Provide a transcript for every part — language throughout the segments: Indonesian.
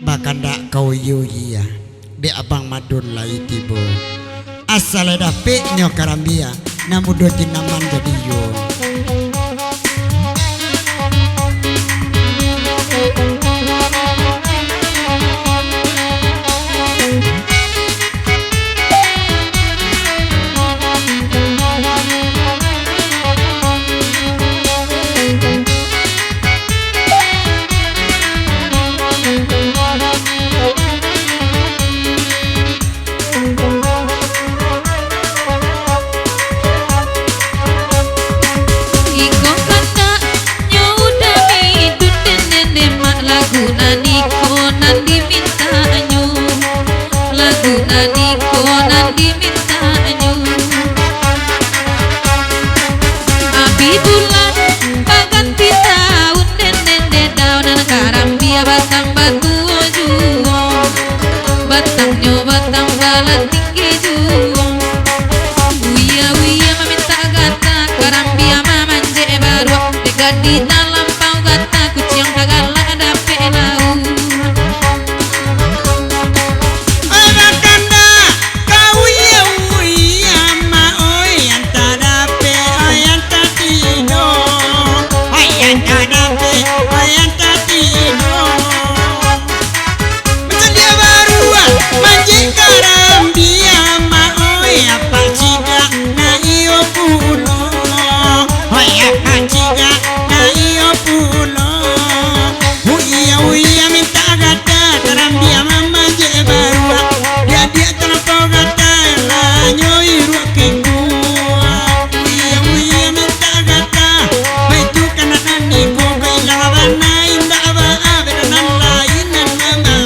Bahkan dak kau yuya be abang madun lai tibo asal ada pe nyo karambia namudo tinaman jadi yo. Batang balat tinggi juang Uya meminta gata karambia mamanje baru dekat di dalam pau gata kuciang tagala ada pelau Arakanda kau uya ma oi antara pe oi antatido oi antara pe oi antatido Manjing karambia ma oi apa ciga na iyo pulo oi apa ciga na iyo pulo uya minta gata karambia mama je barua dia telepon gata la nyoi ruak kingua uya minta gata baitu kana nani ko kai lawana inda aba abenan lain nama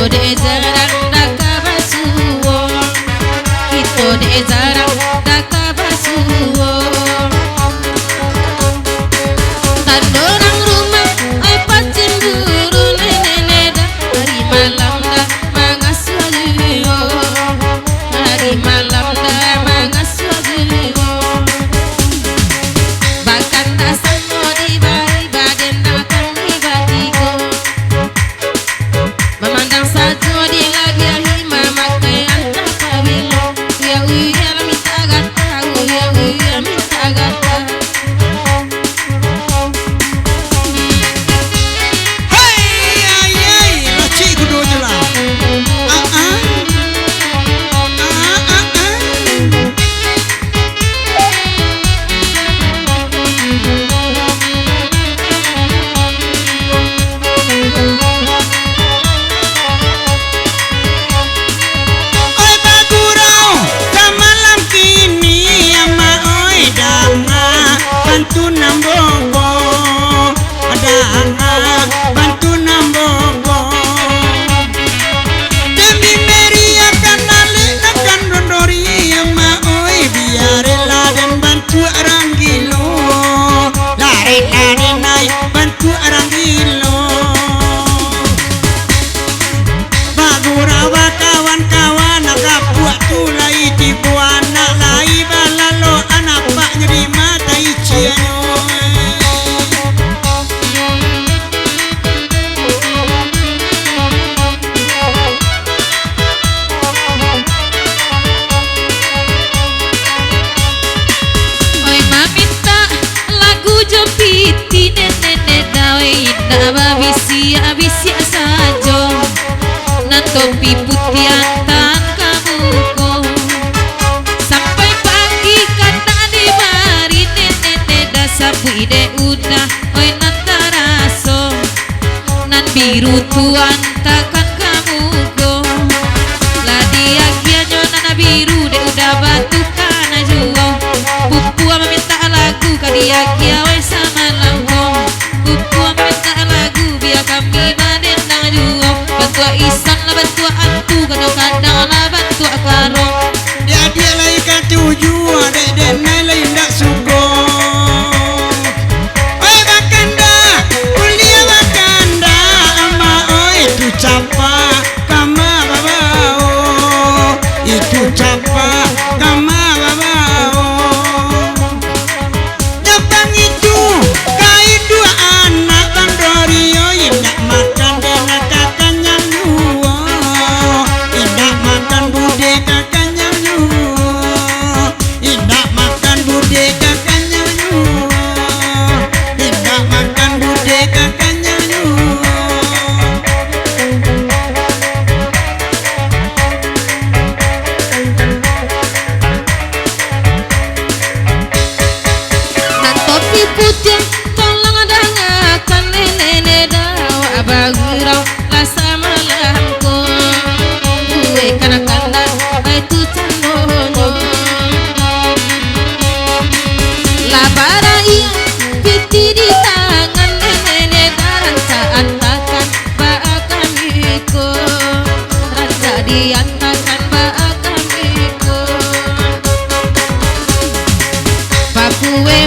de zarang dakabasuo Kito de zarang dakabasuo Tandorang rumah ay pacemburu neneda Hari malam dah mangasuagio Hari malam dah mangasuagio Bahkan dasar mo di bari baden datang di batigo Memandang satu di lagi hima makai antara pabilo uya minta gata uya minta gata Hey laci kudu jela bantu nambogo bantu nambogo demi meria kanale nakan rondori ma oi biarela dan bantu orang gilo lari nai bantu orang gilo bagurawa kawan-kawan akapuak tulai di buana lai balalo anak pak nyeri mata icianyo Oi maminta lagu jepiti nenek dawe indah abisi sajo nan topi putih antan kamuko sampai pagi kata di mari nenek dasapu ide udah oi nan taraso nan biru tuan takkan kamuko ladi akhirnya nana biru de udah batu kana juo Pupua meminta lagu kadia kiawe sama langkong Pupua meminta lagu biar kami badendang juo Bantua isan lah bantua antu kadang-kadang lah bantua karong dia lai katuju adek denai lai ndak suko Ki putih tolong dengarkan nenek dawa bagurau lasa malamku gue kana-kana itu candongo labara iya piti di tangan nenek ranca antakan baakamiku ranca diantakan baakamiku pakue